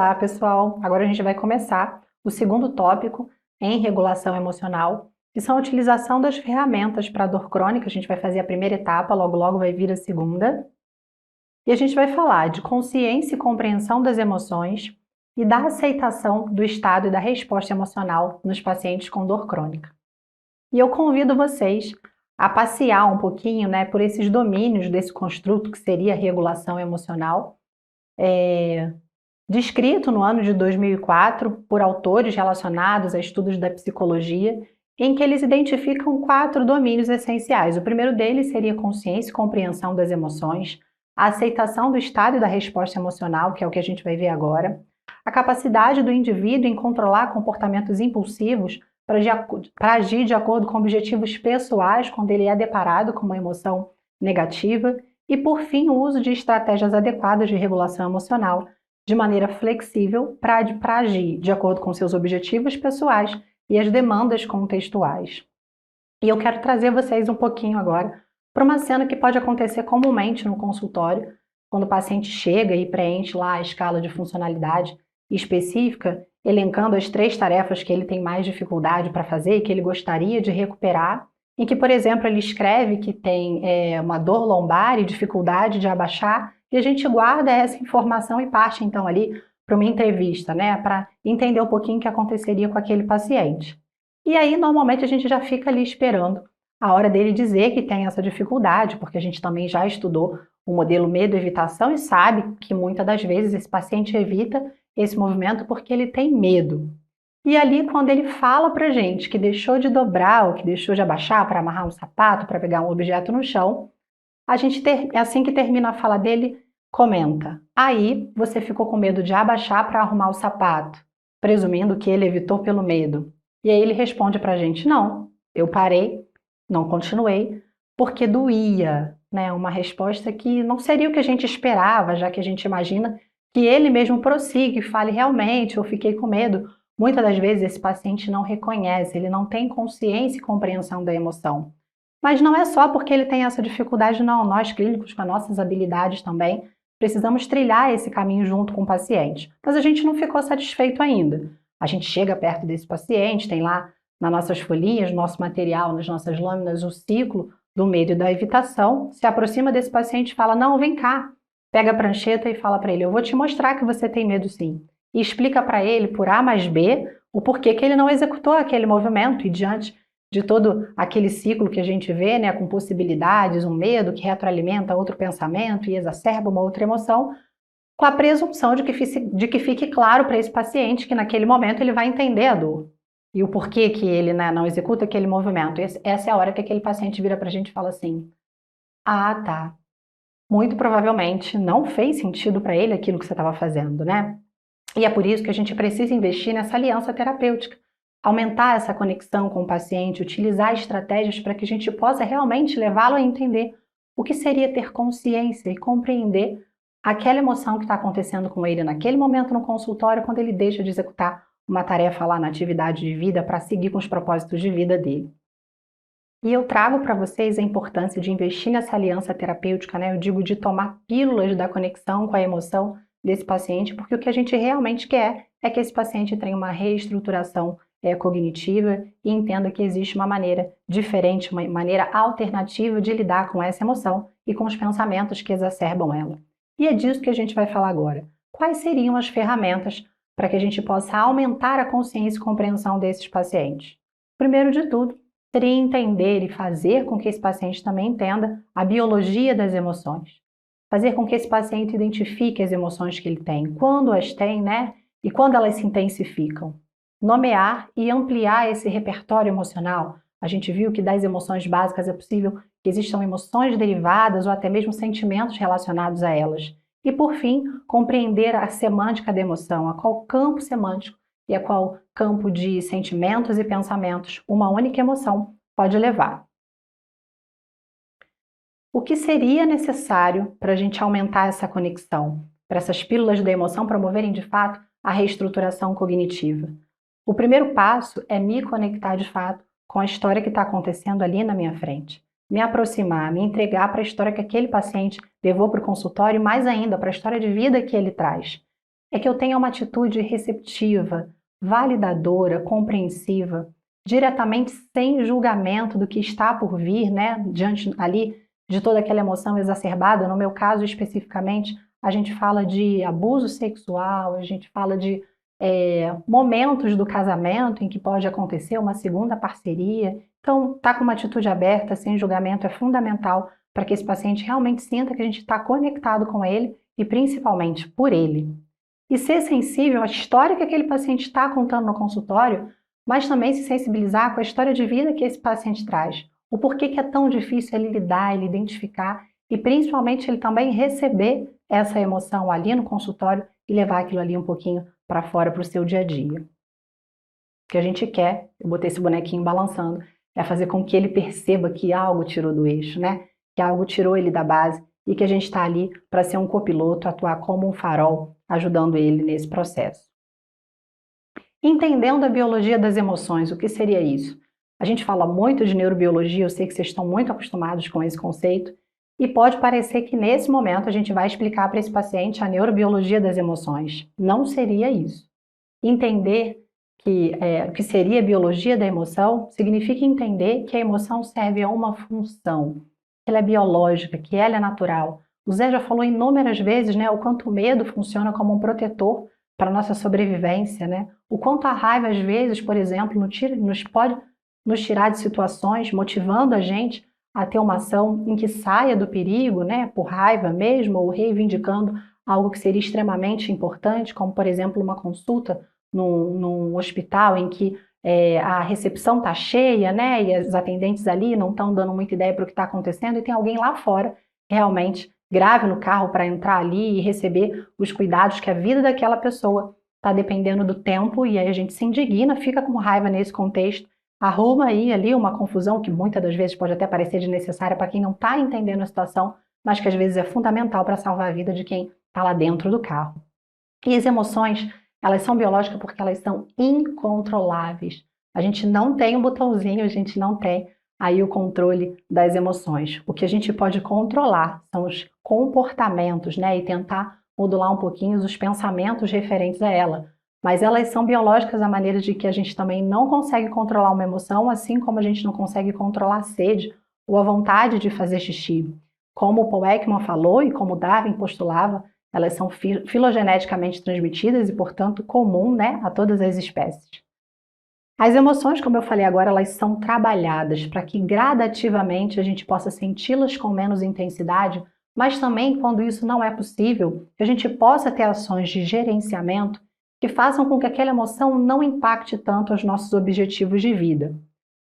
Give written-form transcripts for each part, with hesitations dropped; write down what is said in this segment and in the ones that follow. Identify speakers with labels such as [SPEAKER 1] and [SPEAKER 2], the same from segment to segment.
[SPEAKER 1] Olá, pessoal! Agora a gente vai começar o segundo tópico em regulação emocional, que são a utilização das ferramentas para a dor crônica. A gente vai fazer a primeira etapa, logo logo vai vir a segunda. E a gente vai falar de consciência e compreensão das emoções e da aceitação do estado e da resposta emocional nos pacientes com dor crônica. E eu convido vocês a passear um pouquinho, por esses domínios desse construto que seria a regulação emocional, descrito no ano de 2004 por autores relacionados a estudos da psicologia, em que eles identificam 4 domínios essenciais. O primeiro deles seria consciência e compreensão das emoções, a aceitação do estado e da resposta emocional, que é o que a gente vai ver agora, a capacidade do indivíduo em controlar comportamentos impulsivos para agir de acordo com objetivos pessoais quando ele é deparado com uma emoção negativa, e, por fim, o uso de estratégias adequadas de regulação emocional, de maneira flexível para agir de acordo com seus objetivos pessoais e as demandas contextuais. E eu quero trazer vocês um pouquinho agora para uma cena que pode acontecer comumente no consultório, quando o paciente chega e preenche lá a escala de funcionalidade específica, elencando as 3 tarefas que ele tem mais dificuldade para fazer e que ele gostaria de recuperar, em que, por exemplo, ele escreve que tem uma dor lombar e dificuldade de abaixar, e a gente guarda essa informação e parte, então, ali para uma entrevista, para entender um pouquinho o que aconteceria com aquele paciente. E aí, normalmente, a gente já fica ali esperando a hora dele dizer que tem essa dificuldade, porque a gente também já estudou o modelo medo-evitação e sabe que muitas das vezes esse paciente evita esse movimento porque ele tem medo. E ali, quando ele fala pra gente que deixou de dobrar ou que deixou de abaixar para amarrar um sapato, para pegar um objeto no chão, a gente, assim que termina a fala dele, comenta: aí você ficou com medo de abaixar para arrumar o sapato, presumindo que ele evitou pelo medo. E aí ele responde pra gente: não, eu parei, não continuei, porque doía, Uma resposta que não seria o que a gente esperava, já que a gente imagina que ele mesmo prossiga e fale: realmente, eu fiquei com medo. Muitas das vezes esse paciente não reconhece, ele não tem consciência e compreensão da emoção. Mas não é só porque ele tem essa dificuldade, não. Nós, clínicos, com as nossas habilidades também, precisamos trilhar esse caminho junto com o paciente. Mas a gente não ficou satisfeito ainda. A gente chega perto desse paciente, tem lá nas nossas folhinhas, no nosso material, nas nossas lâminas, o ciclo do medo e da evitação, se aproxima desse paciente e fala: não, vem cá. Pega a prancheta e fala para ele: eu vou te mostrar que você tem medo sim. E explica para ele, por A mais B, o porquê que ele não executou aquele movimento. E diante de todo aquele ciclo que a gente vê, com possibilidades, um medo que retroalimenta outro pensamento e exacerba uma outra emoção, com a presunção de que fique claro para esse paciente que naquele momento ele vai entender a dor e o porquê que ele não executa aquele movimento. Essa é a hora que aquele paciente vira para a gente e fala assim: ah, tá. Muito provavelmente não fez sentido para ele aquilo que você estava fazendo, E é por isso que a gente precisa investir nessa aliança terapêutica, aumentar essa conexão com o paciente, utilizar estratégias para que a gente possa realmente levá-lo a entender o que seria ter consciência e compreender aquela emoção que está acontecendo com ele naquele momento no consultório, quando ele deixa de executar uma tarefa lá na atividade de vida para seguir com os propósitos de vida dele. E eu trago para vocês a importância de investir nessa aliança terapêutica, Eu digo de tomar pílulas da conexão com a emoção desse paciente, porque o que a gente realmente quer é que esse paciente tenha uma reestruturação cognitiva e entenda que existe uma maneira diferente, uma maneira alternativa de lidar com essa emoção e com os pensamentos que exacerbam ela. E é disso que a gente vai falar agora. Quais seriam as ferramentas para que a gente possa aumentar a consciência e compreensão desses pacientes? Primeiro de tudo, seria entender e fazer com que esse paciente também entenda a biologia das emoções. Fazer com que esse paciente identifique as emoções que ele tem, quando as tem, E quando elas se intensificam. Nomear e ampliar esse repertório emocional. A gente viu que das emoções básicas é possível que existam emoções derivadas ou até mesmo sentimentos relacionados a elas. E, por fim, compreender a semântica da emoção, a qual campo semântico e a qual campo de sentimentos e pensamentos uma única emoção pode levar. O que seria necessário para a gente aumentar essa conexão, para essas pílulas da emoção promoverem de fato a reestruturação cognitiva? O primeiro passo é me conectar de fato com a história que está acontecendo ali na minha frente. Me aproximar, me entregar para a história que aquele paciente levou para o consultório e mais ainda para a história de vida que ele traz. é que eu tenha uma atitude receptiva, validadora, compreensiva, diretamente sem julgamento do que está por vir, né? Diante ali de toda aquela emoção exacerbada. No meu caso especificamente, a gente fala de abuso sexual, a gente fala de momentos do casamento em que pode acontecer uma segunda parceria. Então, estar com uma atitude aberta, sem julgamento, é fundamental para que esse paciente realmente sinta que a gente está conectado com ele e principalmente por ele. E ser sensível à história que aquele paciente está contando no consultório, mas também se sensibilizar com a história de vida que esse paciente traz. O porquê que é tão difícil ele lidar, ele identificar e principalmente ele também receber essa emoção ali no consultório e levar aquilo ali um pouquinho para fora para o seu dia a dia. O que a gente quer, eu botei esse bonequinho balançando, é fazer com que ele perceba que algo tirou do eixo, né? Que algo tirou ele da base e que a gente está ali para ser um copiloto, atuar como um farol, ajudando ele nesse processo. Entendendo a biologia das emoções, o que seria isso? A gente fala muito de neurobiologia, eu sei que vocês estão muito acostumados com esse conceito, e pode parecer que nesse momento a gente vai explicar para esse paciente a neurobiologia das emoções. Não seria isso. Entender o que seria a biologia da emoção significa entender que a emoção serve a uma função, que ela é biológica, que ela é natural. O Zé já falou inúmeras vezes, né, o quanto o medo funciona como um protetor para a nossa sobrevivência, né? O quanto a raiva, às vezes, por exemplo, pode nos tirar de situações, motivando a gente a ter uma ação em que saia do perigo, né, por raiva mesmo, ou reivindicando algo que seria extremamente importante, como, por exemplo, uma consulta num hospital em que a recepção está cheia, né, e os atendentes ali não estão dando muita ideia para o que está acontecendo, e tem alguém lá fora realmente grave no carro para entrar ali e receber os cuidados que a vida daquela pessoa está dependendo do tempo, e aí a gente se indigna, fica com raiva nesse contexto, arruma aí ali uma confusão que muitas das vezes pode até parecer desnecessária para quem não está entendendo a situação, mas que às vezes é fundamental para salvar a vida de quem está lá dentro do carro. E as emoções, elas são biológicas porque elas são incontroláveis. A gente não tem um botãozinho, a gente não tem aí o controle das emoções. O que a gente pode controlar são os comportamentos, né? E tentar modular um pouquinho os pensamentos referentes a ela. Mas elas são biológicas à maneira de que a gente também não consegue controlar uma emoção, assim como a gente não consegue controlar a sede ou a vontade de fazer xixi. Como o Paul Ekman falou e como Darwin postulava, elas são filogeneticamente transmitidas e, portanto, comum, né, a todas as espécies. As emoções, como eu falei agora, elas são trabalhadas para que gradativamente a gente possa senti-las com menos intensidade, mas também, quando isso não é possível, que a gente possa ter ações de gerenciamento que façam com que aquela emoção não impacte tanto os nossos objetivos de vida.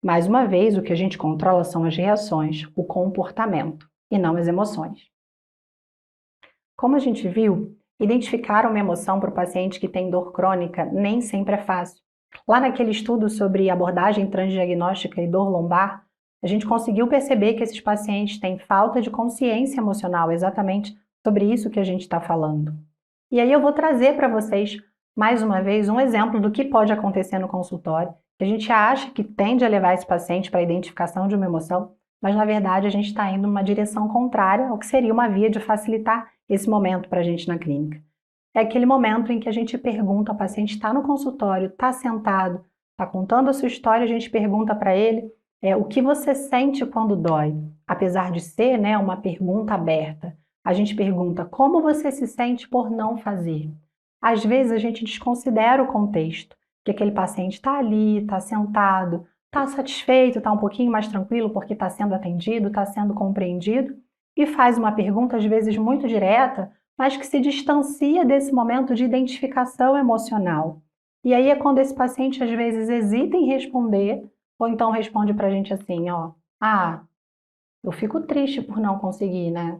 [SPEAKER 1] Mais uma vez, o que a gente controla são as reações, o comportamento, e não as emoções. Como a gente viu, identificar uma emoção para o paciente que tem dor crônica nem sempre é fácil. Lá naquele estudo sobre abordagem transdiagnóstica e dor lombar, a gente conseguiu perceber que esses pacientes têm falta de consciência emocional, exatamente sobre isso que a gente está falando. E aí eu vou trazer para vocês, mais uma vez, um exemplo do que pode acontecer no consultório. A gente acha que tende a levar esse paciente para a identificação de uma emoção, mas na verdade a gente está indo numa direção contrária ao que seria uma via de facilitar esse momento para a gente na clínica. É aquele momento em que a gente pergunta, o paciente está no consultório, está sentado, está contando a sua história, a gente pergunta para ele o que você sente quando dói. Apesar de ser, né, uma pergunta aberta, a gente pergunta como você se sente por não fazer. Às vezes a gente desconsidera o contexto, que aquele paciente está ali, está sentado, está satisfeito, está um pouquinho mais tranquilo porque está sendo atendido, está sendo compreendido, e faz uma pergunta às vezes muito direta, mas que se distancia desse momento de identificação emocional. E aí é quando esse paciente às vezes hesita em responder, ou então responde para a gente assim, eu fico triste por não conseguir, né?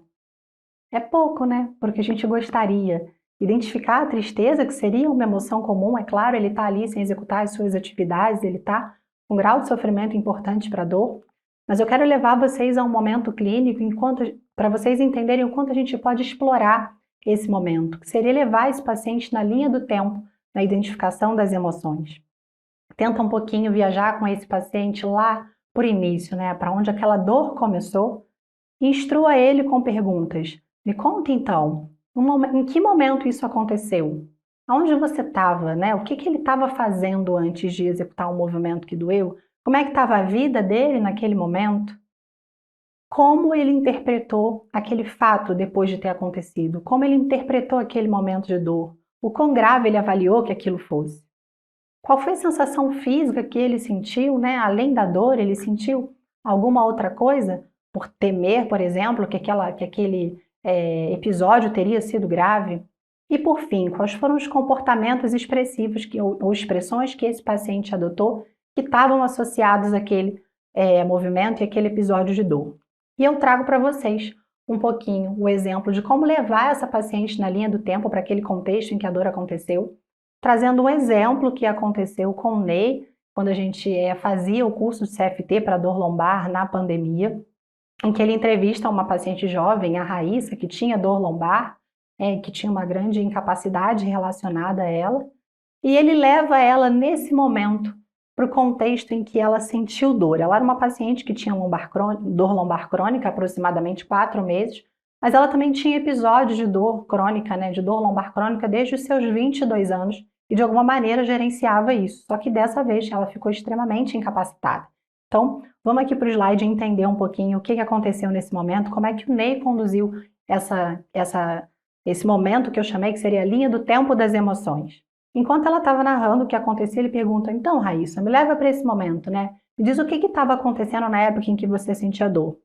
[SPEAKER 1] É pouco, né? Porque a gente gostaria. Identificar a tristeza, que seria uma emoção comum, é claro, ele está ali sem executar as suas atividades, ele está com um grau de sofrimento importante para a dor, mas eu quero levar vocês a um momento clínico para vocês entenderem o quanto a gente pode explorar esse momento, que seria levar esse paciente na linha do tempo, na identificação das emoções. Tenta um pouquinho viajar com esse paciente lá por início, né, para onde aquela dor começou, e instrua ele com perguntas. Me conta então, em que momento isso aconteceu? Aonde você estava, né? O que que ele estava fazendo antes de executar um movimento que doeu? Como é que estava a vida dele naquele momento? Como ele interpretou aquele fato depois de ter acontecido? Como ele interpretou aquele momento de dor? O quão grave ele avaliou que aquilo fosse? Qual foi a sensação física que ele sentiu, né? Além da dor, ele sentiu alguma outra coisa? Por temer, por exemplo, que aquele episódio teria sido grave? E por fim, quais foram os comportamentos expressivos ou expressões que esse paciente adotou que estavam associados àquele movimento e àquele episódio de dor? E eu trago para vocês um pouquinho o exemplo de como levar essa paciente na linha do tempo para aquele contexto em que a dor aconteceu, trazendo um exemplo que aconteceu com o Ney, quando a gente fazia o curso de CFT para dor lombar na pandemia, em que ele entrevista uma paciente jovem, a Raíssa, que tinha dor lombar, que tinha uma grande incapacidade relacionada a ela, e ele leva ela nesse momento para o contexto em que ela sentiu dor. Ela era uma paciente que tinha dor lombar crônica, aproximadamente 4 meses, mas ela também tinha episódios de dor crônica, né, de dor lombar crônica desde os seus 22 anos, e de alguma maneira gerenciava isso. Só que dessa vez ela ficou extremamente incapacitada. Então, vamos aqui para o slide entender um pouquinho o que aconteceu nesse momento, como é que o Ney conduziu esse momento que eu chamei que seria a linha do tempo das emoções. Enquanto ela estava narrando o que aconteceu, ele pergunta: então, Raíssa, me leva para esse momento, né? Me diz o que estava acontecendo na época em que você sentia dor.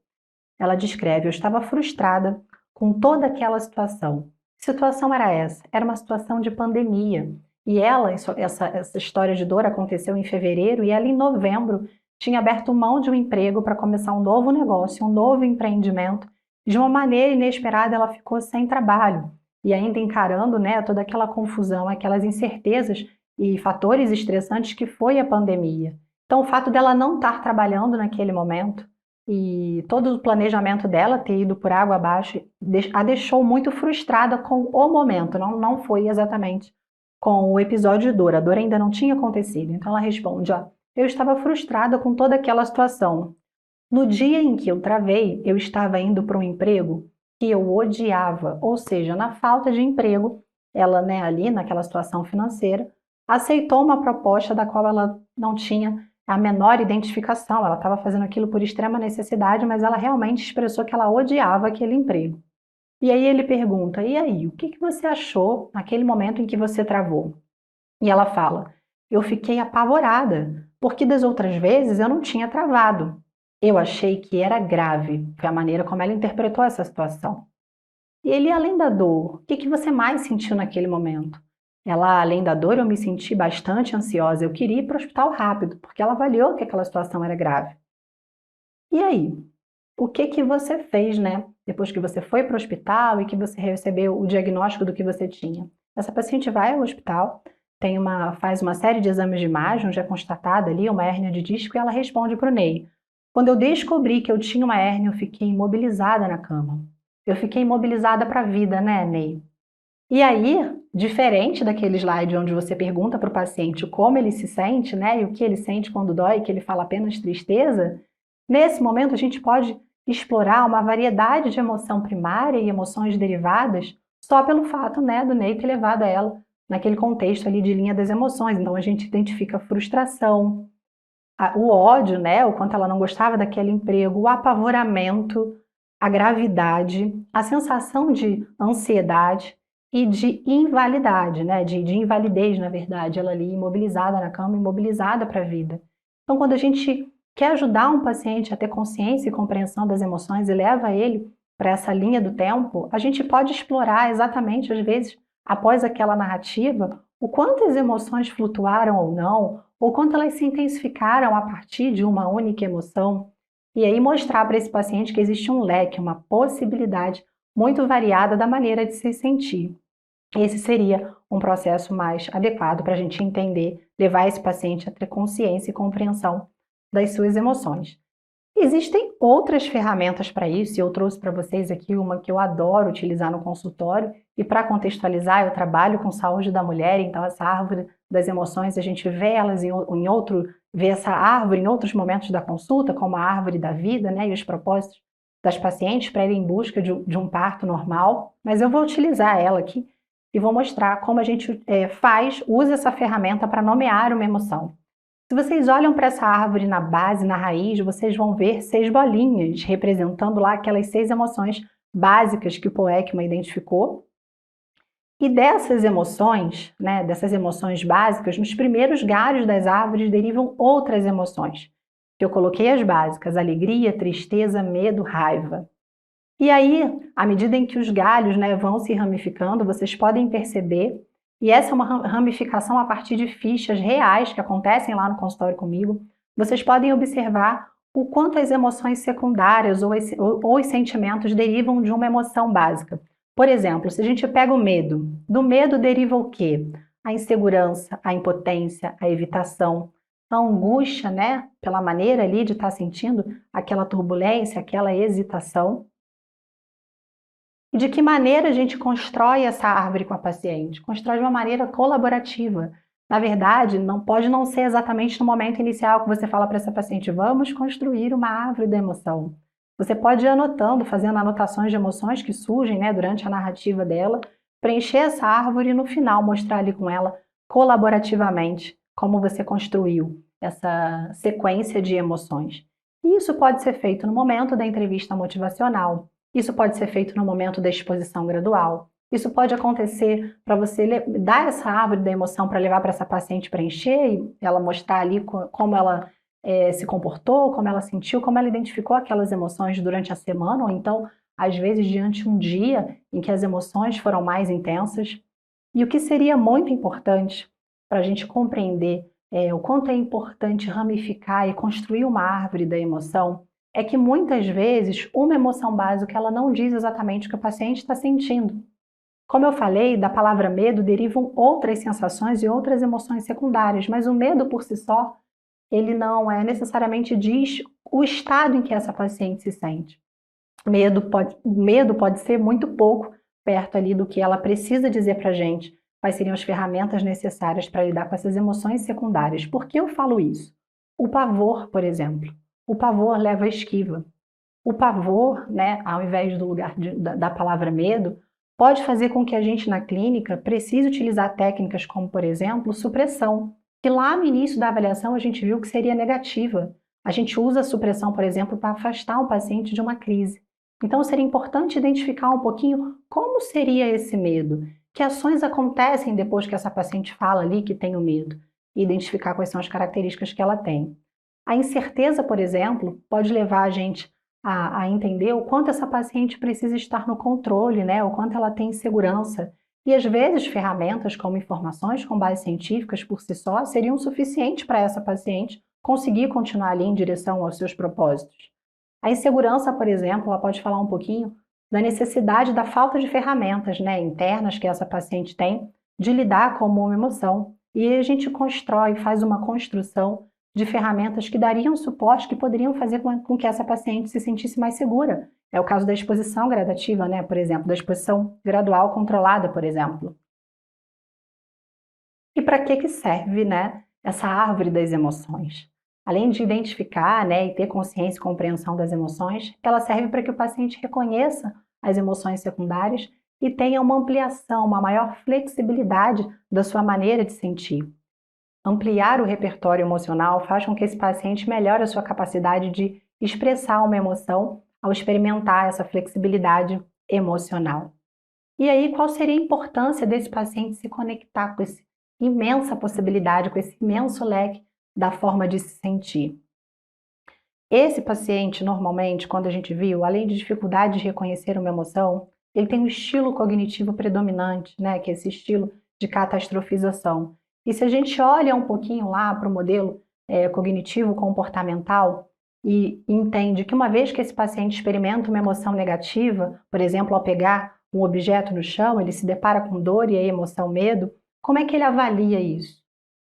[SPEAKER 1] Ela descreve: eu estava frustrada com toda aquela situação. Que situação era essa? Era uma situação de pandemia. E essa história de dor aconteceu em fevereiro e ela, em novembro, tinha aberto mão de um emprego para começar um novo negócio, um novo empreendimento. De uma maneira inesperada, ela ficou sem trabalho e ainda encarando, né, toda aquela confusão, aquelas incertezas e fatores estressantes que foi a pandemia. Então, o fato dela não estar trabalhando naquele momento e todo o planejamento dela ter ido por água abaixo a deixou muito frustrada com o momento, não foi exatamente com o episódio de dor, a dor ainda não tinha acontecido. Então ela responde: ó, eu estava frustrada com toda aquela situação. No dia em que eu travei, eu estava indo para um emprego que eu odiava, ou seja, na falta de emprego, ela, né, ali naquela situação financeira, aceitou uma proposta da qual ela não tinha a menor identificação, ela estava fazendo aquilo por extrema necessidade, mas ela realmente expressou que ela odiava aquele emprego. E aí ele pergunta: e aí, o que você achou naquele momento em que você travou? E ela fala: eu fiquei apavorada, porque das outras vezes eu não tinha travado. Eu achei que era grave, foi a maneira como ela interpretou essa situação. E ele, além da dor, o que você mais sentiu naquele momento? Ela, além da dor, eu me senti bastante ansiosa, eu queria ir para o hospital rápido, porque ela avaliou que aquela situação era grave. E aí, o que você fez, né? Depois que você foi para o hospital e que você recebeu o diagnóstico do que você tinha. Essa paciente vai ao hospital, faz uma série de exames de imagem, onde é constatada ali uma hérnia de disco e ela responde para o Ney: quando eu descobri que eu tinha uma hérnia, eu fiquei imobilizada na cama. Eu fiquei imobilizada para a vida, né, Ney? E aí, diferente daquele slide onde você pergunta para o paciente como ele se sente, né, e o que ele sente quando dói, que ele fala apenas tristeza, nesse momento a gente pode explorar uma variedade de emoção primária e emoções derivadas só pelo fato, né, do Ney ter levado ela naquele contexto ali de linha das emoções. Então a gente identifica a frustração, o ódio, né, o quanto ela não gostava daquele emprego, o apavoramento, a gravidade, a sensação de ansiedade e de invalidade, né, de invalidez, na verdade, ela ali imobilizada na cama, imobilizada para a vida. Então, quando a gente quer ajudar um paciente a ter consciência e compreensão das emoções e leva ele para essa linha do tempo, a gente pode explorar exatamente, às vezes, após aquela narrativa, o quanto as emoções flutuaram ou não, ou quanto elas se intensificaram a partir de uma única emoção, e aí mostrar para esse paciente que existe um leque, uma possibilidade muito variada da maneira de se sentir. Esse seria um processo mais adequado para a gente entender, levar esse paciente a ter consciência e compreensão das suas emoções. Existem outras ferramentas para isso, e eu trouxe para vocês aqui uma que eu adoro utilizar no consultório, e para contextualizar, eu trabalho com saúde da mulher, então essa árvore das emoções, a gente vê elas vê essa árvore em outros momentos da consulta, como a árvore da vida, né, e os propósitos das pacientes para ir em busca de um parto normal, mas eu vou utilizar ela aqui e vou mostrar como a gente usa essa ferramenta para nomear uma emoção. Se vocês olham para essa árvore na base, na raiz, vocês vão ver 6 bolinhas, representando lá aquelas 6 emoções básicas que o Paul Ekman identificou. E dessas emoções, né, dessas emoções básicas, nos primeiros galhos das árvores derivam outras emoções. Eu coloquei as básicas: alegria, tristeza, medo, raiva. E aí, à medida em que os galhos, né, vão se ramificando, vocês podem perceber, e essa é uma ramificação a partir de fichas reais que acontecem lá no consultório comigo, vocês podem observar o quanto as emoções secundárias ou os sentimentos derivam de uma emoção básica. Por exemplo, se a gente pega o medo, do medo deriva o quê? A insegurança, a impotência, a evitação, a angústia, né, pela maneira ali de estar sentindo aquela turbulência, aquela hesitação. E de que maneira a gente constrói essa árvore com a paciente? Constrói de uma maneira colaborativa. Na verdade, não pode não ser exatamente no momento inicial que você fala para essa paciente: vamos construir uma árvore da emoção. Você pode ir anotando, fazendo anotações de emoções que surgem, né, durante a narrativa dela, preencher essa árvore e no final mostrar ali com ela colaborativamente como você construiu essa sequência de emoções. E isso pode ser feito no momento da entrevista motivacional. Isso pode ser feito no momento da exposição gradual. Isso pode acontecer para você dar essa árvore da emoção para levar para essa paciente preencher e ela mostrar ali como ela se comportou, como ela sentiu, como ela identificou aquelas emoções durante a semana, ou então, às vezes, diante de um dia em que as emoções foram mais intensas. E o que seria muito importante para a gente compreender o quanto é importante ramificar e construir uma árvore da emoção é que muitas vezes uma emoção básica ela não diz exatamente o que o paciente está sentindo. Como eu falei, da palavra medo derivam outras sensações e outras emoções secundárias, mas o medo por si só, ele não necessariamente diz o estado em que essa paciente se sente. Medo pode ser muito pouco perto ali do que ela precisa dizer para a gente, quais seriam as ferramentas necessárias para lidar com essas emoções secundárias. Por que eu falo isso? O pavor, por exemplo. O pavor leva à esquiva. O pavor, né, ao invés do lugar da palavra medo, pode fazer com que a gente na clínica precise utilizar técnicas como, por exemplo, supressão, que lá no início da avaliação a gente viu que seria negativa. A gente usa a supressão, por exemplo, para afastar um paciente de uma crise. Então seria importante identificar um pouquinho como seria esse medo, que ações acontecem depois que essa paciente fala ali que tem o medo, e identificar quais são as características que ela tem. A incerteza, por exemplo, pode levar a gente a entender o quanto essa paciente precisa estar no controle, né? O quanto ela tem insegurança. E às vezes ferramentas como informações com bases científicas por si só seriam suficientes para essa paciente conseguir continuar ali em direção aos seus propósitos. A insegurança, por exemplo, ela pode falar um pouquinho da necessidade da falta de ferramentas, né, internas que essa paciente tem de lidar com uma emoção. E a gente constrói, faz uma construção de ferramentas que dariam suporte, que poderiam fazer com que essa paciente se sentisse mais segura. É o caso da exposição gradativa, né? Por exemplo, da exposição gradual controlada, por exemplo. E para que serve, né, essa árvore das emoções? Além de identificar, né, e ter consciência e compreensão das emoções, ela serve para que o paciente reconheça as emoções secundárias e tenha uma ampliação, uma maior flexibilidade da sua maneira de sentir. Ampliar o repertório emocional faz com que esse paciente melhore a sua capacidade de expressar uma emoção ao experimentar essa flexibilidade emocional. E aí, qual seria a importância desse paciente se conectar com essa imensa possibilidade, com esse imenso leque da forma de se sentir? Esse paciente, normalmente, quando a gente viu, além de dificuldade de reconhecer uma emoção, ele tem um estilo cognitivo predominante, né, que é esse estilo de catastrofização. E se a gente olha um pouquinho lá para o modelo cognitivo comportamental e entende que uma vez que esse paciente experimenta uma emoção negativa, por exemplo, ao pegar um objeto no chão, ele se depara com dor e a emoção medo, como é que ele avalia isso?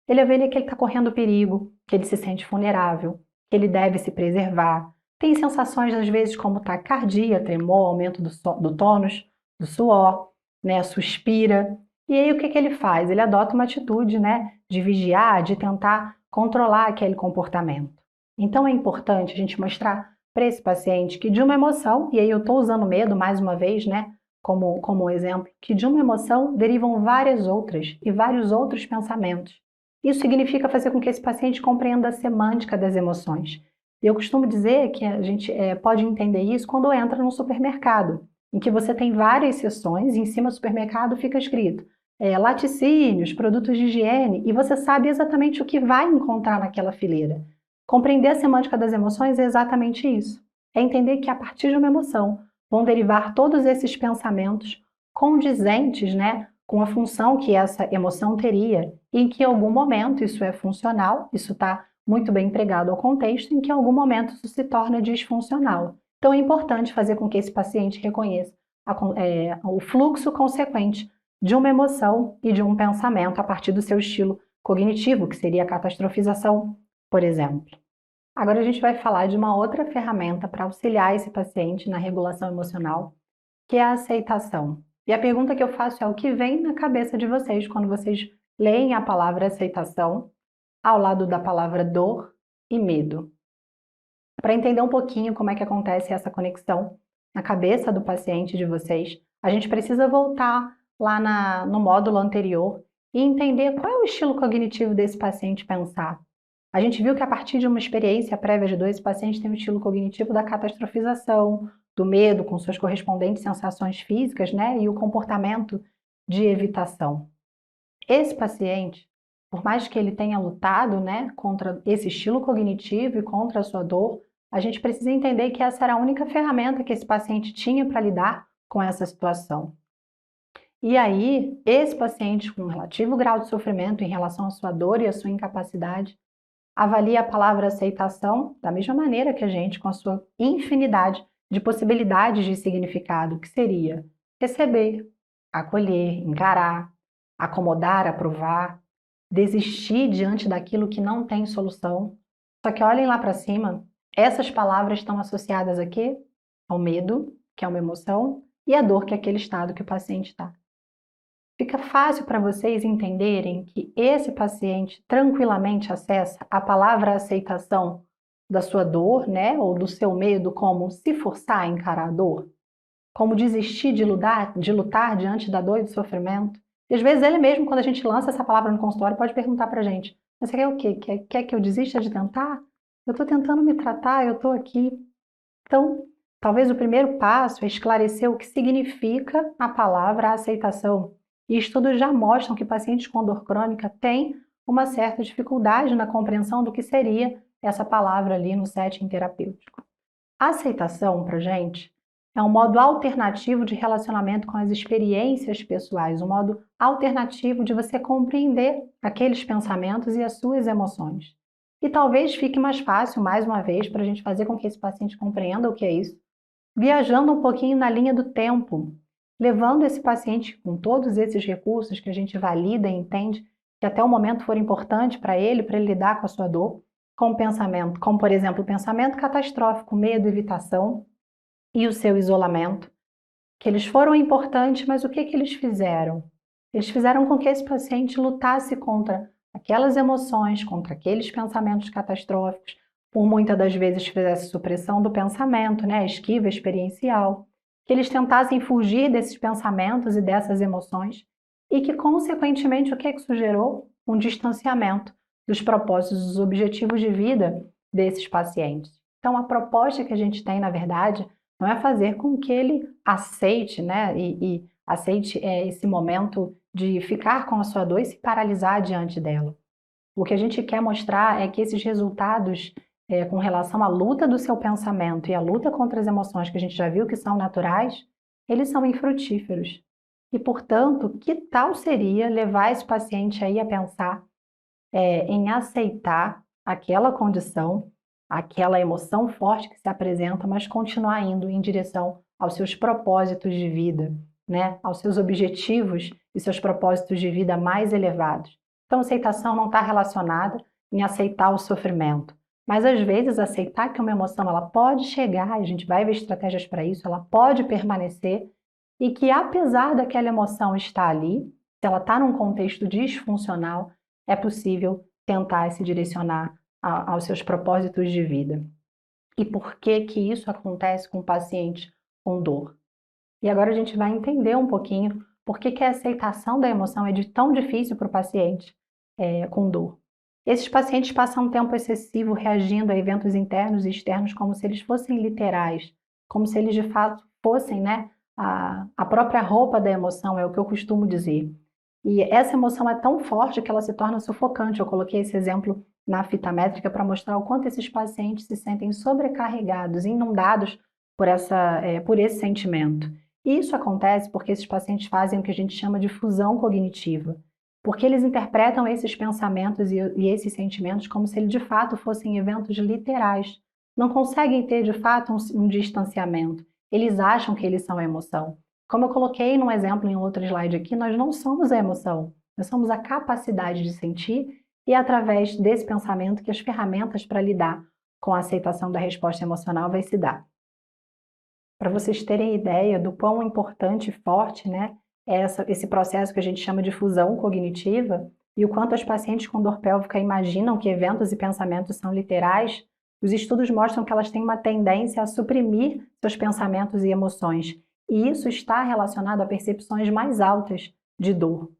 [SPEAKER 1] Ele avalia que ele está correndo perigo, que ele se sente vulnerável, que ele deve se preservar. Tem sensações, às vezes, como taquicardia, tremor, aumento do tônus, do suor, né? Suspira. E aí o que ele faz? Ele adota uma atitude, né, de vigiar, de tentar controlar aquele comportamento. Então é importante a gente mostrar para esse paciente que de uma emoção, e aí eu estou usando medo mais uma vez, né, como exemplo, que de uma emoção derivam várias outras e vários outros pensamentos. Isso significa fazer com que esse paciente compreenda a semântica das emoções. Eu costumo dizer que a gente pode entender isso quando entra no supermercado, em que você tem várias seções e em cima do supermercado fica escrito laticínios, produtos de higiene, e você sabe exatamente o que vai encontrar naquela fileira. Compreender a semântica das emoções é exatamente isso. É entender que a partir de uma emoção vão derivar todos esses pensamentos condizentes, né, com a função que essa emoção teria, e em que em algum momento isso é funcional, isso está muito bem empregado ao contexto, em que em algum momento isso se torna disfuncional. Então é importante fazer com que esse paciente reconheça o fluxo consequente de uma emoção e de um pensamento a partir do seu estilo cognitivo, que seria a catastrofização, por exemplo. Agora a gente vai falar de uma outra ferramenta para auxiliar esse paciente na regulação emocional, que é a aceitação. E a pergunta que eu faço é o que vem na cabeça de vocês quando vocês leem a palavra aceitação ao lado da palavra dor e medo. Para entender um pouquinho como é que acontece essa conexão na cabeça do paciente de vocês, a gente precisa voltar lá no módulo anterior e entender qual é o estilo cognitivo desse paciente pensar. A gente viu que a partir de uma experiência prévia de dois, esse paciente tem um estilo cognitivo da catastrofização, do medo, com suas correspondentes sensações físicas, né, e o comportamento de evitação. Esse paciente, por mais que ele tenha lutado, né, contra esse estilo cognitivo e contra a sua dor, a gente precisa entender que essa era a única ferramenta que esse paciente tinha para lidar com essa situação. E aí, esse paciente com um relativo grau de sofrimento em relação à sua dor e à sua incapacidade, avalia a palavra aceitação da mesma maneira que a gente, com a sua infinidade de possibilidades de significado, que seria receber, acolher, encarar, acomodar, aprovar, desistir diante daquilo que não tem solução. Só que olhem lá para cima, essas palavras estão associadas a quê? Ao medo, que é uma emoção, e à dor, que é aquele estado que o paciente está. Fica fácil para vocês entenderem que esse paciente tranquilamente acessa a palavra aceitação da sua dor, né, ou do seu medo, como se forçar a encarar a dor, como desistir de lutar diante da dor e do sofrimento. E às vezes ele mesmo, quando a gente lança essa palavra no consultório, pode perguntar para a gente: mas você quer o quê? Quer que eu desista de tentar? Eu estou tentando me tratar, eu estou aqui. Então, talvez o primeiro passo é esclarecer o que significa a palavra aceitação. E estudos já mostram que pacientes com dor crônica têm uma certa dificuldade na compreensão do que seria essa palavra ali no setting terapêutico. A aceitação, para a gente, é um modo alternativo de relacionamento com as experiências pessoais, um modo alternativo de você compreender aqueles pensamentos e as suas emoções. E talvez fique mais fácil, mais uma vez, para a gente fazer com que esse paciente compreenda o que é isso, viajando um pouquinho na linha do tempo, levando esse paciente com todos esses recursos que a gente valida e entende que até o momento foram importantes para ele lidar com a sua dor, com o pensamento, como por exemplo o pensamento catastrófico, medo, evitação e o seu isolamento, que eles foram importantes, mas o que eles fizeram? Eles fizeram com que esse paciente lutasse contra aquelas emoções, contra aqueles pensamentos catastróficos, por muitas das vezes fizesse supressão do pensamento, né, esquiva experiencial, que eles tentassem fugir desses pensamentos e dessas emoções, e que, consequentemente, o que isso gerou? Um distanciamento dos propósitos, dos objetivos de vida desses pacientes. Então, a proposta que a gente tem, na verdade, não é fazer com que ele aceite, né, e aceite esse momento de ficar com a sua dor e se paralisar diante dela. O que a gente quer mostrar é que esses resultados com relação à luta do seu pensamento e à luta contra as emoções, que a gente já viu que são naturais, eles são infrutíferos. E, portanto, que tal seria levar esse paciente aí a pensar em aceitar aquela condição, aquela emoção forte que se apresenta, mas continuar indo em direção aos seus propósitos de vida, né? Aos seus objetivos e seus propósitos de vida mais elevados. Então, aceitação não está relacionada em aceitar o sofrimento, mas às vezes aceitar que uma emoção ela pode chegar, a gente vai ver estratégias para isso, ela pode permanecer e que apesar daquela emoção estar ali, se ela está num contexto disfuncional, é possível tentar se direcionar aos seus propósitos de vida. E por que que isso acontece com o paciente com dor? E agora a gente vai entender um pouquinho por que a aceitação da emoção é tão difícil para o paciente com dor. Esses pacientes passam um tempo excessivo reagindo a eventos internos e externos como se eles fossem literais, como se eles de fato fossem, né, a própria roupa da emoção, é o que eu costumo dizer. E essa emoção é tão forte que ela se torna sufocante. Eu coloquei esse exemplo na fita métrica para mostrar o quanto esses pacientes se sentem sobrecarregados, inundados por esse sentimento. E isso acontece porque esses pacientes fazem o que a gente chama de fusão cognitiva, porque eles interpretam esses pensamentos e esses sentimentos como se eles de fato fossem eventos literais. Não conseguem ter de fato um distanciamento. Eles acham que eles são a emoção. Como eu coloquei num exemplo em outro slide aqui, nós não somos a emoção, nós somos a capacidade de sentir e é através desse pensamento que as ferramentas para lidar com a aceitação da resposta emocional vai se dar. Para vocês terem ideia do quão importante e forte, né, é esse processo que a gente chama de fusão cognitiva e o quanto as pacientes com dor pélvica imaginam que eventos e pensamentos são literais, os estudos mostram que elas têm uma tendência a suprimir seus pensamentos e emoções, e isso está relacionado a percepções mais altas de dor.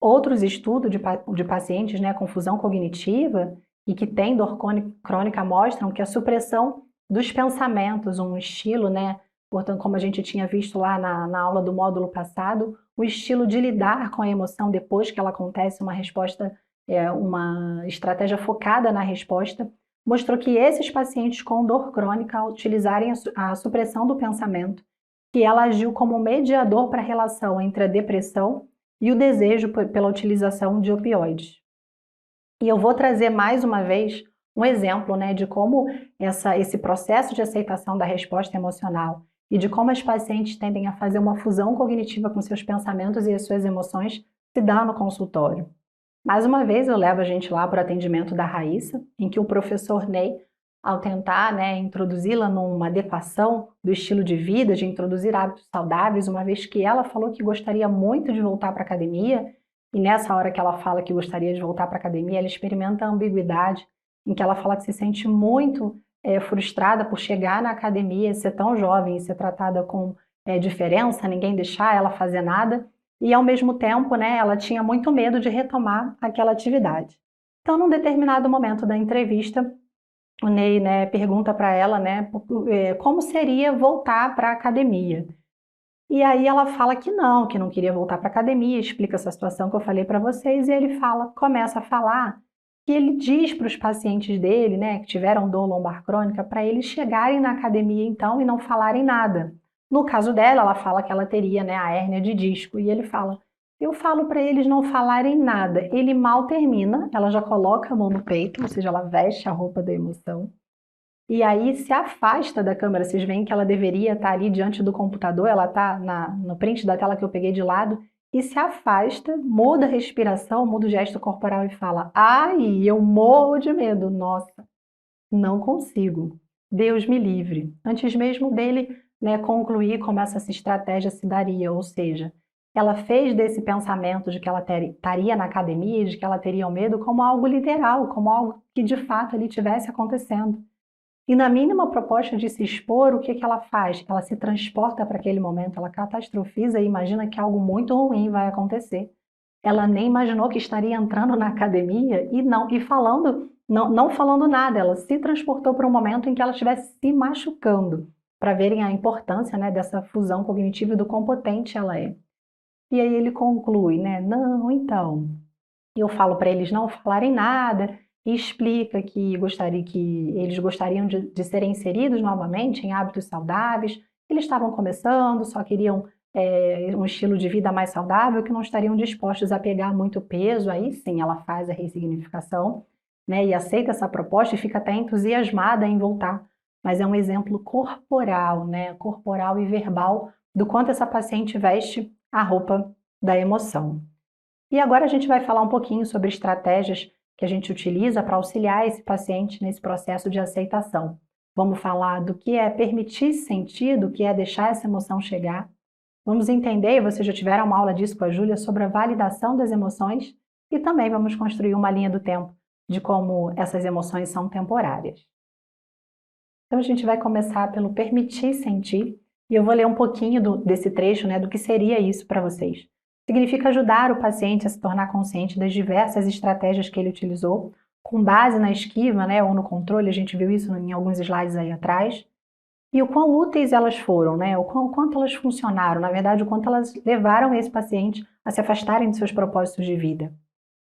[SPEAKER 1] Outros estudos de pacientes, né, com fusão cognitiva e que têm dor crônica mostram que a supressão dos pensamentos, um estilo, né, portanto, como a gente tinha visto lá na aula do módulo passado, o estilo de lidar com a emoção depois que ela acontece, uma resposta, uma estratégia focada na resposta, mostrou que esses pacientes com dor crônica, ao utilizarem a supressão do pensamento, que ela agiu como mediador para a relação entre a depressão e o desejo pela utilização de opioides. E eu vou trazer mais uma vez um exemplo, né, de como esse processo de aceitação da resposta emocional e de como as pacientes tendem a fazer uma fusão cognitiva com seus pensamentos e as suas emoções se dá no consultório. Mais uma vez eu levo a gente lá para o atendimento da Raíssa, em que o professor Ney, ao tentar, né, introduzi-la numa adequação do estilo de vida, de introduzir hábitos saudáveis, uma vez que ela falou que gostaria muito de voltar para a academia, e nessa hora que ela fala que gostaria de voltar para a academia, ela experimenta a ambiguidade, em que ela fala que se sente muito frustrada por chegar na academia, ser tão jovem e ser tratada com diferença, ninguém deixar ela fazer nada, e ao mesmo tempo, né, ela tinha muito medo de retomar aquela atividade. Então, num determinado momento da entrevista, o Ney, né, pergunta para ela, né, como seria voltar para a academia. E aí ela fala que não queria voltar para a academia, explica essa situação que eu falei para vocês, e ele começa a falar que ele diz para os pacientes dele, né, que tiveram dor lombar crônica, para eles chegarem na academia então e não falarem nada. No caso dela, ela fala que ela teria, né, a hérnia de disco, e ele fala, eu falo para eles não falarem nada. Ele mal termina, ela já coloca a mão no peito, ou seja, ela veste a roupa da emoção, e aí se afasta da câmera. Vocês veem que ela deveria estar ali diante do computador, ela está no print da tela que eu peguei de lado, e se afasta, muda a respiração, muda o gesto corporal e fala, ai, eu morro de medo, nossa, não consigo, Deus me livre. Antes mesmo dele, né, concluir como essa estratégia se daria, ou seja, ela fez desse pensamento de que ela estaria na academia, de que ela teria o medo, como algo literal, como algo que de fato ali estivesse acontecendo. E na mínima proposta de se expor, o que ela faz? Ela se transporta para aquele momento, ela catastrofiza e imagina que algo muito ruim vai acontecer. Ela nem imaginou que estaria entrando na academia não falando nada, ela se transportou para um momento em que ela estivesse se machucando, para verem a importância, né, dessa fusão cognitiva e do quão potente ela é. E aí ele conclui, né, não, então, eu falo para eles não falarem nada, e explica que eles gostariam de serem inseridos novamente em hábitos saudáveis, eles estavam começando, só queriam um estilo de vida mais saudável, que não estariam dispostos a pegar muito peso. Aí sim ela faz a ressignificação, né, e aceita essa proposta e fica até entusiasmada em voltar. Mas é um exemplo corporal, né, corporal e verbal do quanto essa paciente veste a roupa da emoção. E agora a gente vai falar um pouquinho sobre estratégias que a gente utiliza para auxiliar esse paciente nesse processo de aceitação. Vamos falar do que é permitir sentir, do que é deixar essa emoção chegar. Vamos entender, vocês já tiveram uma aula disso com a Júlia, sobre a validação das emoções, e também vamos construir uma linha do tempo de como essas emoções são temporárias. Então a gente vai começar pelo permitir sentir, E eu vou ler um pouquinho desse trecho, né, do que seria isso para vocês. Significa ajudar o paciente a se tornar consciente das diversas estratégias que ele utilizou, com base na esquiva, né, ou no controle, a gente viu isso em alguns slides aí atrás, e o quão úteis elas foram, né, o quanto elas funcionaram, na verdade, o quanto elas levaram esse paciente a se afastarem de seus propósitos de vida.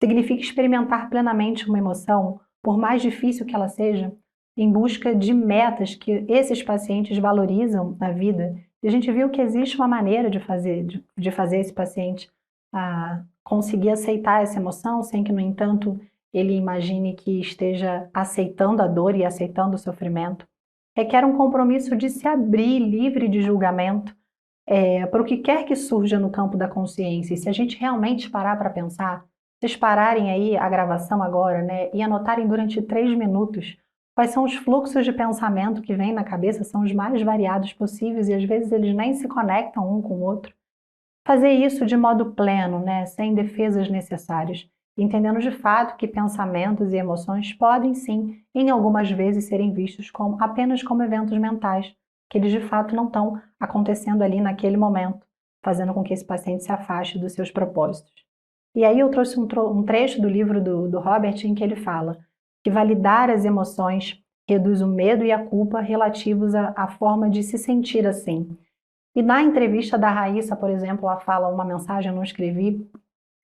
[SPEAKER 1] Significa experimentar plenamente uma emoção, por mais difícil que ela seja, em busca de metas que esses pacientes valorizam na vida. E a gente viu que existe uma maneira de fazer esse paciente conseguir aceitar essa emoção, sem que, no entanto, ele imagine que esteja aceitando a dor e aceitando o sofrimento. Requer um compromisso de se abrir livre de julgamento para o que quer que surja no campo da consciência. E se a gente realmente parar para pensar, vocês pararem aí a gravação agora, né, e anotarem durante 3 minutos quais são os fluxos de pensamento que vêm na cabeça, são os mais variados possíveis e às vezes eles nem se conectam um com o outro. Fazer isso de modo pleno, né, sem defesas necessárias, entendendo de fato que pensamentos e emoções podem sim, em algumas vezes, serem vistos apenas como eventos mentais, que eles de fato não estão acontecendo ali naquele momento, fazendo com que esse paciente se afaste dos seus propósitos. E aí eu trouxe um trecho do livro do Robert em que ele fala que validar as emoções reduz o medo e a culpa relativos à forma de se sentir assim. E na entrevista da Raíssa, por exemplo, ela fala uma mensagem, eu não escrevi,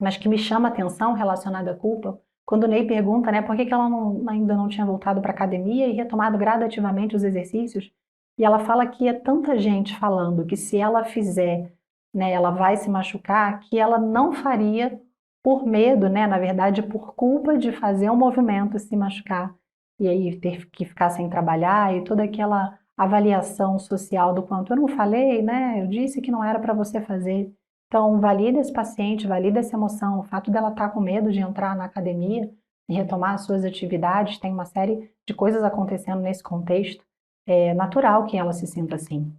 [SPEAKER 1] mas que me chama a atenção relacionada à culpa, quando o Ney pergunta, né, por que ela ainda não tinha voltado para a academia e retomado gradativamente os exercícios, e ela fala que é tanta gente falando que se ela fizer, né, ela vai se machucar, que ela não faria por medo, né, na verdade, por culpa de fazer um movimento, se machucar, e aí ter que ficar sem trabalhar, e toda aquela avaliação social do quanto eu não falei, né, eu disse que não era para você fazer. Então, valida esse paciente, valida essa emoção, o fato dela estar com medo de entrar na academia e retomar as suas atividades, tem uma série de coisas acontecendo nesse contexto, é natural que ela se sinta assim.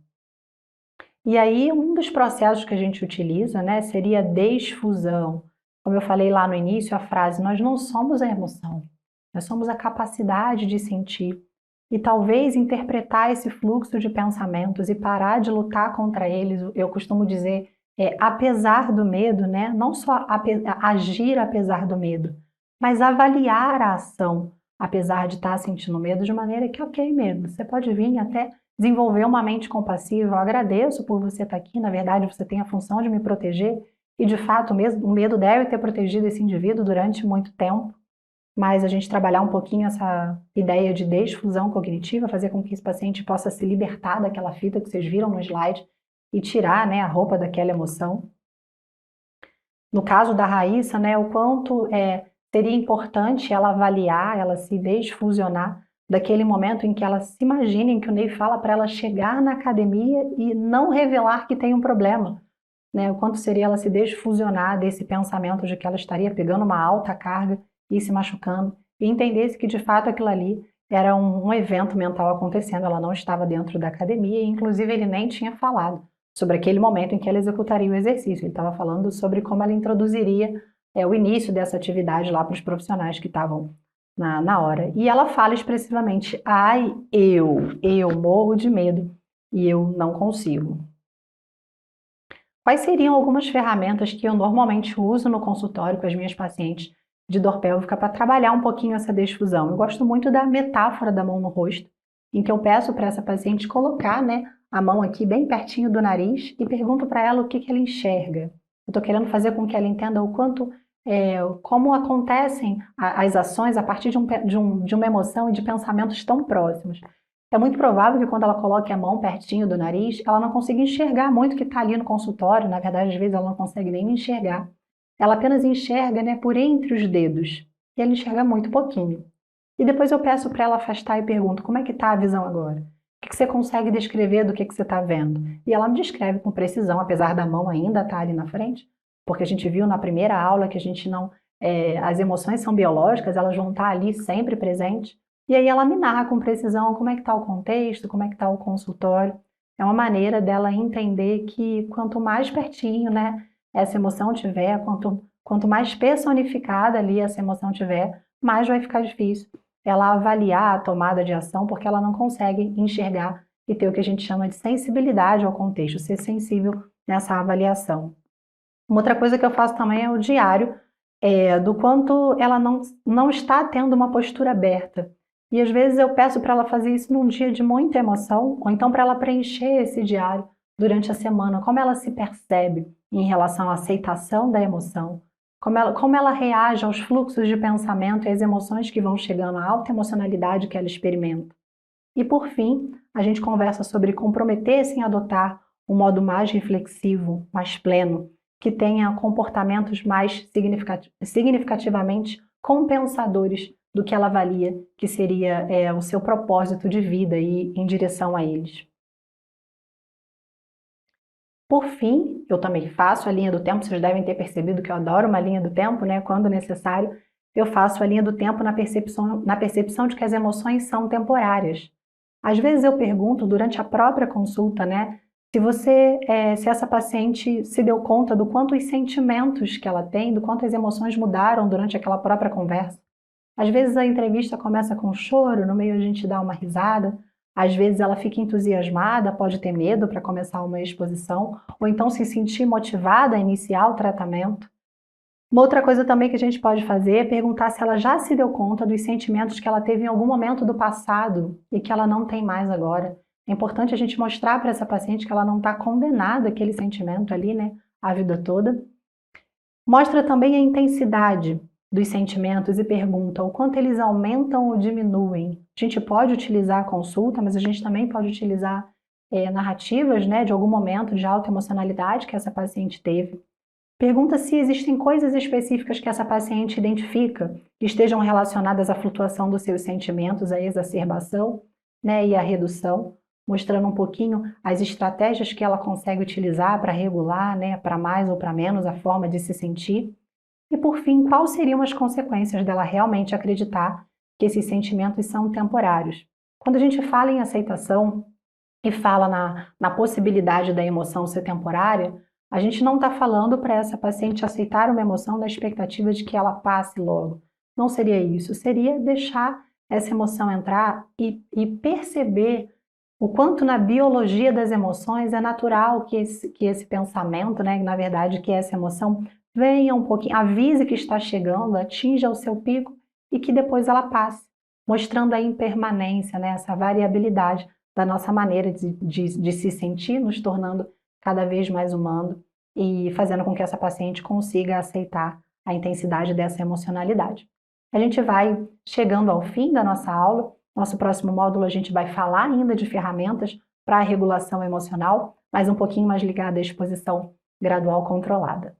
[SPEAKER 1] E aí, um dos processos que a gente utiliza, né, seria a desfusão. Como eu falei lá no início, a frase, nós não somos a emoção, nós somos a capacidade de sentir. E talvez interpretar esse fluxo de pensamentos e parar de lutar contra eles, eu costumo dizer, apesar do medo, né? Não só agir apesar do medo, mas avaliar a ação, apesar de estar sentindo medo, de maneira que, ok, medo, você pode vir até desenvolver uma mente compassiva, eu agradeço por você estar aqui, na verdade você tem a função de me proteger, e de fato o medo deve ter protegido esse indivíduo durante muito tempo, mas a gente trabalhar um pouquinho essa ideia de desfusão cognitiva, fazer com que esse paciente possa se libertar daquela fita que vocês viram no slide e tirar, né, a roupa daquela emoção. No caso da Raíssa, né, o quanto seria importante ela avaliar, ela se desfusionar daquele momento em que ela se imagina, em que o Ney fala para ela chegar na academia e não revelar que tem um problema. Né, o quanto seria ela se desfusionar desse pensamento de que ela estaria pegando uma alta carga e se machucando, e entendesse que de fato aquilo ali era um evento mental acontecendo, ela não estava dentro da academia, e inclusive ele nem tinha falado sobre aquele momento em que ela executaria o exercício, ele estava falando sobre como ela introduziria o início dessa atividade lá para os profissionais que estavam na hora. E ela fala expressivamente, ai, eu morro de medo e eu não consigo. Quais seriam algumas ferramentas que eu normalmente uso no consultório com as minhas pacientes de dor pélvica para trabalhar um pouquinho essa desfusão? Eu gosto muito da metáfora da mão no rosto, em que eu peço para essa paciente colocar, né, a mão aqui bem pertinho do nariz e pergunto para ela o que ela enxerga. Eu estou querendo fazer com que ela entenda o quanto, como acontecem as ações a partir de uma emoção e de pensamentos tão próximos. É muito provável que quando ela coloque a mão pertinho do nariz, ela não consiga enxergar muito o que está ali no consultório. Na verdade, às vezes ela não consegue nem enxergar. Ela apenas enxerga, né, por entre os dedos. E ela enxerga muito pouquinho. E depois eu peço para ela afastar e pergunto, como é que está a visão agora? O que você consegue descrever do que você está vendo? E ela me descreve com precisão, apesar da mão ainda estar ali na frente, porque a gente viu na primeira aula que a gente não... as emoções são biológicas, elas vão estar ali sempre presentes. E aí ela me narra com precisão como é que está o contexto, como é que está o consultório. É uma maneira dela entender que quanto mais pertinho, né, essa emoção tiver, quanto mais personificada ali essa emoção tiver, mais vai ficar difícil ela avaliar a tomada de ação, porque ela não consegue enxergar e ter o que a gente chama de sensibilidade ao contexto, ser sensível nessa avaliação. Uma outra coisa que eu faço também é o diário, do quanto ela não está tendo uma postura aberta. E às vezes eu peço para ela fazer isso num dia de muita emoção, ou então para ela preencher esse diário durante a semana, como ela se percebe em relação à aceitação da emoção, como ela reage aos fluxos de pensamento e às emoções que vão chegando, à alta emocionalidade que ela experimenta. E por fim, a gente conversa sobre comprometer-se em adotar um modo mais reflexivo, mais pleno, que tenha comportamentos mais significativamente compensadores do que ela avalia que seria o seu propósito de vida e em direção a eles. Por fim, eu também faço a linha do tempo, vocês devem ter percebido que eu adoro uma linha do tempo, né? Quando necessário, eu faço a linha do tempo na percepção de que as emoções são temporárias. Às vezes eu pergunto durante a própria consulta, né, se essa paciente se deu conta do quanto os sentimentos que ela tem, do quanto as emoções mudaram durante aquela própria conversa. Às vezes a entrevista começa com um choro, no meio a gente dá uma risada, às vezes ela fica entusiasmada, pode ter medo para começar uma exposição, ou então se sentir motivada a iniciar o tratamento. Uma outra coisa também que a gente pode fazer é perguntar se ela já se deu conta dos sentimentos que ela teve em algum momento do passado e que ela não tem mais agora. É importante a gente mostrar para essa paciente que ela não está condenada àquele sentimento ali, né, a vida toda. Mostra também a intensidade dos sentimentos e pergunta o quanto eles aumentam ou diminuem. A gente pode utilizar a consulta, mas a gente também pode utilizar narrativas, né, de algum momento de alta emocionalidade que essa paciente teve. Pergunta se existem coisas específicas que essa paciente identifica que estejam relacionadas à flutuação dos seus sentimentos, à exacerbação, né, e à redução, mostrando um pouquinho as estratégias que ela consegue utilizar para regular, né, para mais ou para menos a forma de se sentir. E por fim, quais seriam as consequências dela realmente acreditar que esses sentimentos são temporários? Quando a gente fala em aceitação e fala na possibilidade da emoção ser temporária, a gente não está falando para essa paciente aceitar uma emoção na expectativa de que ela passe logo. Não seria isso, seria deixar essa emoção entrar e perceber o quanto na biologia das emoções é natural que esse pensamento, né, na verdade que essa emoção venha um pouquinho, avise que está chegando, atinja o seu pico e que depois ela passe, mostrando a impermanência, né, essa variabilidade da nossa maneira de se sentir, nos tornando cada vez mais humano e fazendo com que essa paciente consiga aceitar a intensidade dessa emocionalidade. A gente vai chegando ao fim da nossa aula. Nosso próximo módulo a gente vai falar ainda de ferramentas para a regulação emocional, mas um pouquinho mais ligada à exposição gradual controlada.